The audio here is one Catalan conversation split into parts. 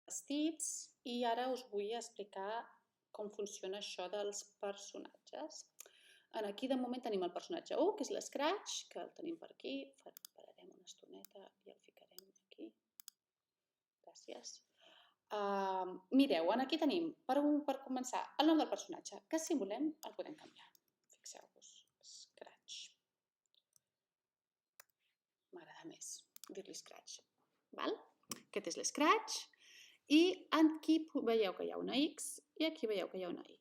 vestits i ara us vull explicar com funciona això dels personatges. Aquí de moment tenim el personatge 1, que és l'Scratch, que el tenim per aquí. Pararem una estoneta i el ficarem aquí. Gràcies. Mireu, aquí tenim, per començar, el nom del personatge, que si volem el podem canviar. Fixeu-vos, Scratch. M'agrada més dir-li Scratch. Aquest és l'Scratch. I aquí veieu que hi ha una X i aquí veieu que hi ha una Y.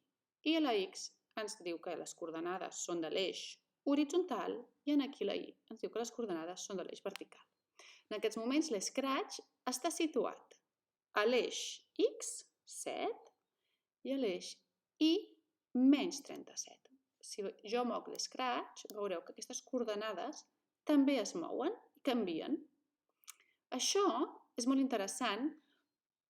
I a la X ens diu que les coordenades són de l'eix horitzontal i aquí la Y ens diu que les coordenades són de l'eix vertical. En aquests moments l'Scratch està situat a l'eix X, 7, i a l'eix Y, menys 37. Si jo moc l'Scratch, veureu que aquestes coordenades també es mouen i canvien. Això és molt interessant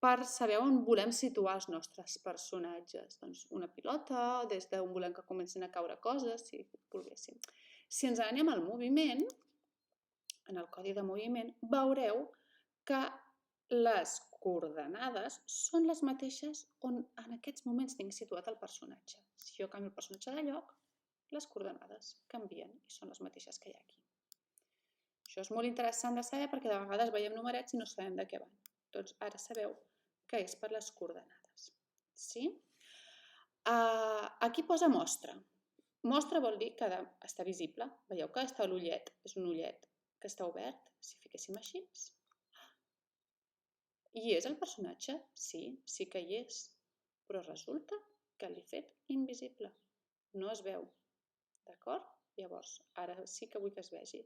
per saber on volem situar els nostres personatges. Doncs una pilota, des d'on volem que comencin a caure coses, si volguéssim. Si ens anem al moviment, en el codi de moviment, veureu que les coordenades són les mateixes on en aquests moments tinc situat el personatge. Si jo canvio el personatge de lloc, les coordenades canvien i són les mateixes que hi ha aquí. Això és molt interessant de saber perquè de vegades veiem numerets i no sabem de què van. Doncs ara sabeu que és per les coordenades. Sí? Aquí posa mostra. Mostra vol dir que està visible. Veieu que està l'ullet, és un ullet que està obert. Si fiquéssim així. Hi és el personatge? Sí que hi és. Però resulta que l'he fet invisible. No es veu. D'acord? Llavors, ara sí que vull que es vegi.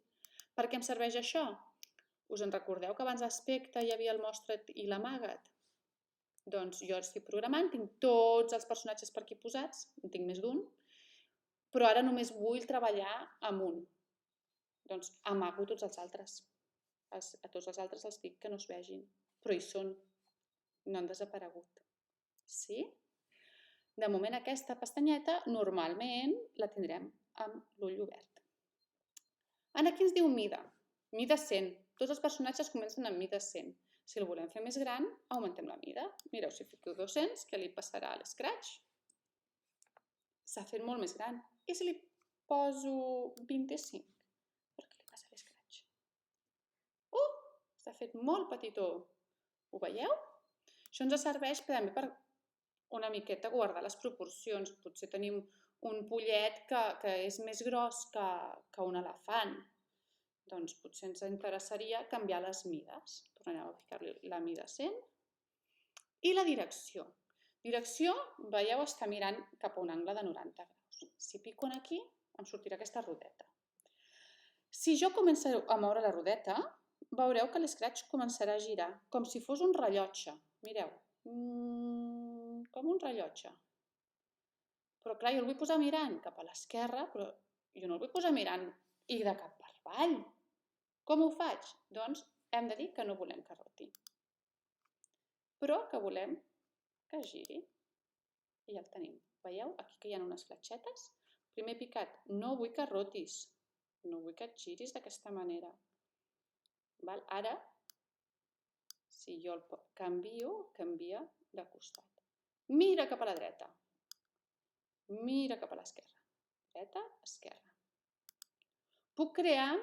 Per què em serveix això? Us en recordeu que abans d'aspecte hi havia el mostra't i l'amaga't? Doncs jo estic programant, tinc tots els personatges per aquí posats, en tinc més d'un, però ara només vull treballar amb un. Doncs amago tots els altres. A tots els altres els dic que no es vegin, però hi són, no han desaparegut. Sí? De moment aquesta pestanyeta normalment la tindrem amb l'ull obert. Aquí ens diu mida. Mida 100. Tots els personatges comencen amb mida 100. Si el volem fer més gran, augmentem la mida. Mireu, si fico 200, què li passarà a l'Scratch? S'ha fet molt més gran. I si li poso 25? Per què li passa a l'Scratch? S'ha fet molt petitó. Ho veieu? Això ens serveix també per una miqueta guardar les proporcions. Potser tenim un pollet que és més gros que un elefant. Doncs potser ens interessaria canviar les mides. Tornem a ficar-li la mida 100. I la direcció. Direcció, veieu, està mirant cap a un angle de 90 graus. Si pico aquí, em sortirà aquesta rodeta. Si jo començo a moure la rodeta, veureu que l'Scratch començarà a girar, com si fos un rellotge. Mireu, com un rellotge. Però clar, jo el vull posar mirant cap a l'esquerra, però jo no el vull posar mirant i de cap per avall. Com ho faig? Doncs hem de dir que no volem que roti, però que volem que giri. I ja el tenim. Veieu? Aquí que hi ha unes fletxetes. Primer picat, no vull que rotis, no vull que et giris d'aquesta manera. Ara, si jo el canvio, canvia de costat. Mira cap a la dreta. Mira cap a l'esquerra. Dreta, esquerra. Puc crear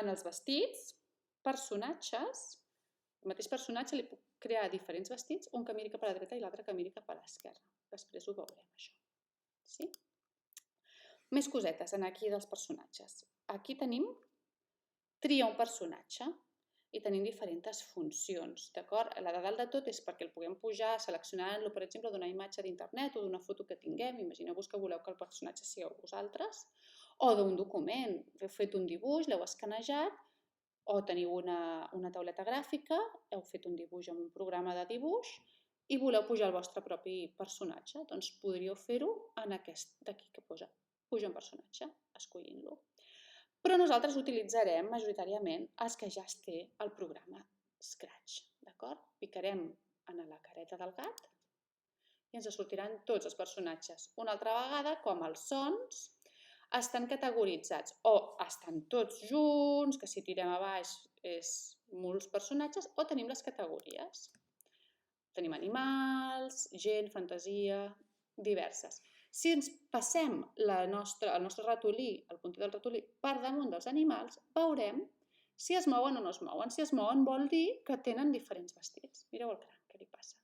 en els vestits personatges. El mateix personatge li puc crear diferents vestits, un que miri cap a la dreta i l'altre que miri cap a l'esquerra. Després ho veurem, això. Sí? Més cosetes aquí dels personatges. Aquí tenim tria un personatge i tenim diferents funcions, d'acord? La de dalt de tot és perquè el puguem pujar seleccionant-lo, per exemple, d'una imatge d'internet o d'una foto que tinguem. Imagineu-vos que voleu que el personatge sigueu vosaltres, o d'un document. Heu fet un dibuix, l'heu escanejat, o teniu una tauleta gràfica, heu fet un dibuix amb un programa de dibuix i voleu pujar el vostre propi personatge. Doncs podríeu fer-ho en aquest d'aquí que posa pujar un personatge, escollint-lo. Però nosaltres utilitzarem majoritàriament els que ja es té el programa Scratch, d'acord? Picarem en la careta del gat i ens sortiran tots els personatges. Una altra vegada, com els sons, estan categoritzats o estan tots junts, que si tirem a baix és molts personatges, o tenim les categories. Tenim animals, gent, fantasia, diverses. Si ens passem el nostre ratolí, el punter del ratolí, per damunt dels animals, veurem si es mouen o no es mouen. Si es mouen vol dir que tenen diferents vestits. Mireu el cranc, què li passa.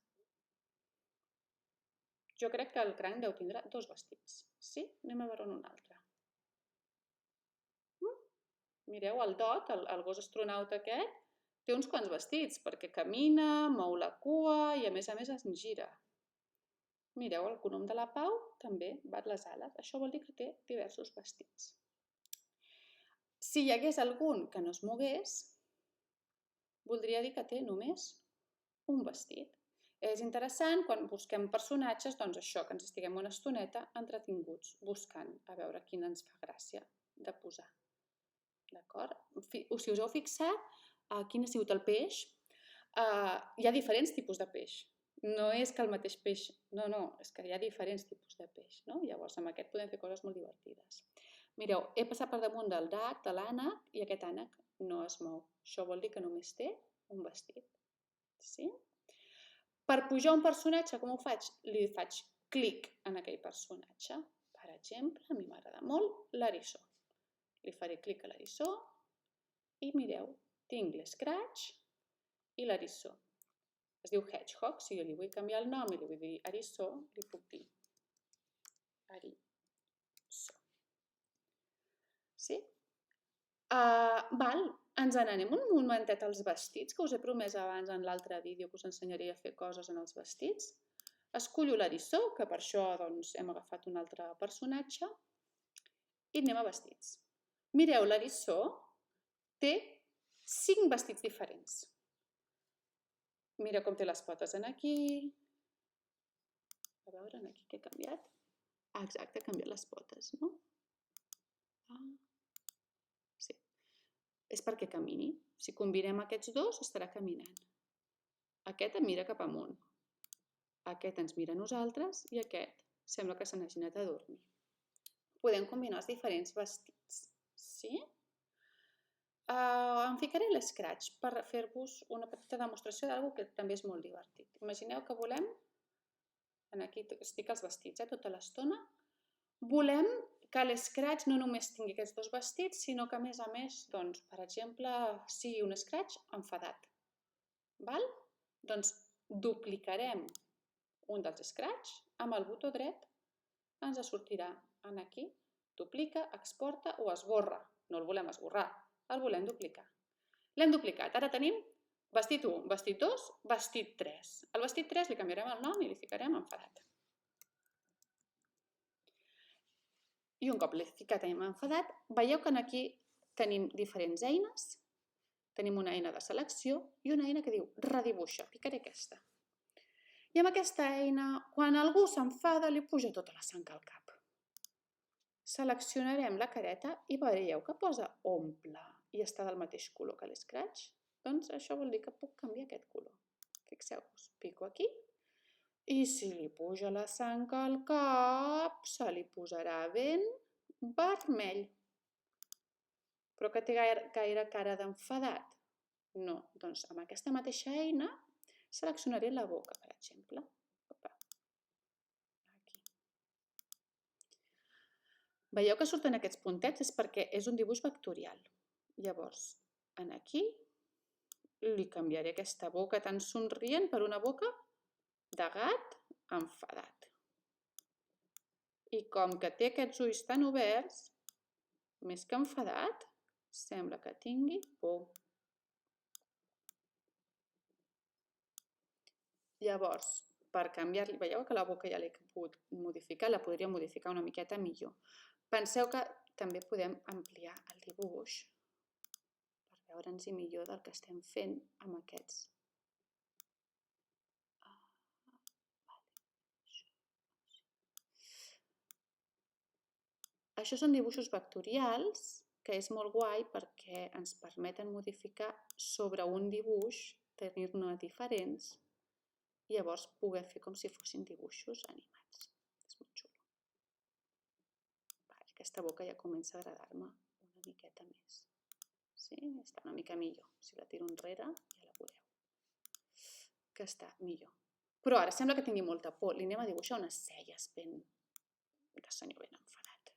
Jo crec que el cranc deu tindre 2 vestits. Sí? Anem a veure un altre. Mireu, el Dot, el gos astronauta aquest, té uns quants vestits, perquè camina, mou la cua i a més es gira. Mireu, el Conom de la Pau també bat les ales. Això vol dir que té diversos vestits. Si hi hagués algun que no es mogués, voldria dir que té només un vestit. És interessant quan busquem personatges, doncs això, que ens estiguem una estoneta entretinguts, buscant a veure quin ens fa gràcia de posar. D'acord? Si us heu fixat, quin ha sigut el peix? Hi ha diferents tipus de peix. No és que el mateix peix... No, és que hi ha diferents tipus de peix. Llavors, amb aquest podem fer coses molt divertides. Mireu, he passat per damunt del DAC, de l'ànec, i aquest ànec no es mou. Això vol dir que només té un vestit. Sí? Per pujar un personatge, com ho faig? Li faig clic en aquell personatge. Per exemple, a mi m'agrada molt l'eriçó. Li faré clic a l'eriçó i mireu, tinc l'Scratch i l'eriçó. Es diu Hedgehog, si jo li vull canviar el nom i li vull dir eriçó, li puc dir eriçó. Sí? Ens n'anem un momentet als vestits, que us he promès abans en l'altre vídeo que us ensenyaré a fer coses en els vestits. Escullo l'eriçó, que per això hem agafat un altre personatge, i anem a vestits. Mireu, l'eriçó té 5 vestits diferents. Mira com té les potes aquí. A veure, aquí què he canviat? Exacte, he canviat les potes, no? Sí. És perquè camini. Si combinem aquests dos, estarà caminant. Aquest em mira cap amunt. Aquest ens mira a nosaltres i aquest sembla que se n'hagi anat a dormir. Podem combinar els diferents vestits. Sí? Em ficaré l'Scratch per fer-vos una petita demostració d'alguna que també és molt divertit. Imagineu que volem, aquí estic als vestits tota l'estona, volem que l'Scratch no només tingui aquests 2 vestits, sinó que a més, per exemple, sigui un Scratch enfadat. Doncs duplicarem un dels Scratch amb el botó dret, ens sortirà aquí, duplica, exporta o esborra. No el volem esborrar, el volem duplicar. L'hem duplicat. Ara tenim vestit 1, vestit 2, vestit 3. El vestit 3 li canviarem el nom i li ficarem enfadat. I un cop l'he ficat en enfadat, veieu que aquí tenim diferents eines. Tenim una eina de selecció i una eina que diu redibuixa. Picaré aquesta. I amb aquesta eina, quan algú s'enfada, li puja tota la sang al cap. Seleccionarem la careta i veieu que posa omple i està del mateix color que l'Scratch. Doncs això vol dir que puc canviar aquest color. Fixeu-vos, pico aquí i si li puja la sang al cap, se li posarà ben vermell. Però que té gaire cara d'enfadat? No, doncs amb aquesta mateixa eina seleccionaré la boca, per exemple. Veieu que surten aquests puntets? És perquè és un dibuix vectorial. Llavors, aquí li canviaré aquesta boca tan somrient per una boca de gat enfadat. I com que té aquests ulls tan oberts, més que enfadat, sembla que tingui por. Llavors, per canviar-li, veieu que la boca ja l'he pogut modificar, la podria modificar una miqueta millor. Penseu que també podem ampliar el dibuix per veure'ns-hi millor del que estem fent amb aquests. Això són dibuixos vectorials, que és molt guai perquè ens permeten modificar sobre un dibuix, tenir-ne diferents, i llavors poder fer com si fossin dibuixos animats. És molt xulo. Aquesta boca ja comença a agradar-me una miqueta més. Sí? Està una mica millor. Si la tiro enrere ja la veureu. Que està millor. Però ara sembla que tingui molta por. Li anem a dibuixar unes celles de senyor ben enfadat.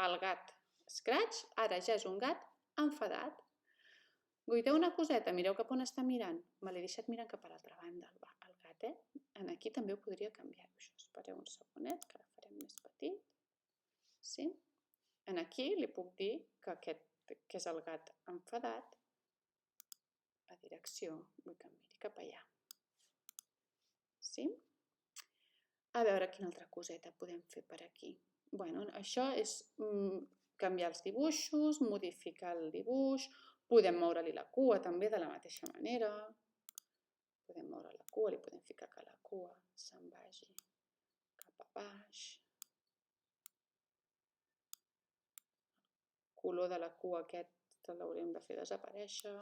El gat Scratch ara ja és un gat enfadat. Vull dir una coseta, mireu cap on està mirant. Me l'he deixat mirant cap a l'altra banda, el gat, En aquí també ho podria canviar. Espereu un segonet, que ara farem més petit. Sí? En aquí li puc dir que aquest que és el gat enfadat. La direcció, vull que em miri cap allà. Sí? A veure quina altra coseta podem fer per aquí. Bueno, això és canviar els dibuixos, modificar el dibuix, podem moure-li la cua també de la mateixa manera. Podem moure la cua, li podem ficar que la cua se'n vagi cap a baix. El color de la cua aquest l'haurem de fer desaparèixer.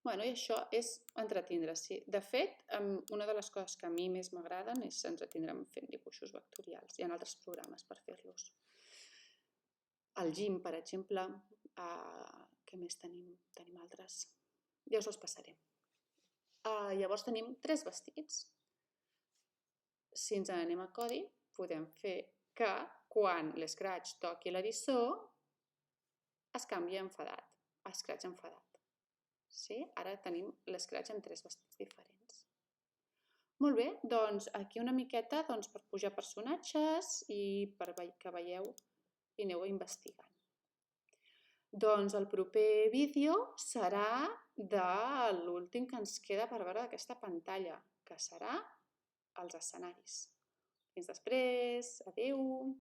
Bueno, i això és entretindre-s'hi. De fet, una de les coses que a mi més m'agraden és entretindre'm fent dibuixos vectorials. Hi ha altres programes per fer-los. El GIMP, per exemple, què més tenim? Tenim altres. Ja us els passaré. Llavors tenim 3 vestits. Si ens n'anem a codi, podem fer que quan l'Scratch toqui l'eriçó es canvi a enfadat, a Scratch enfadat. Sí? Ara tenim l'Scratch amb 3 vestits diferents. Molt bé, doncs aquí una miqueta per pujar personatges i que veieu i aneu investigant. Doncs el proper vídeo serà de l'últim que ens queda per veure d'aquesta pantalla, que serà els escenaris. Fins després, adeu!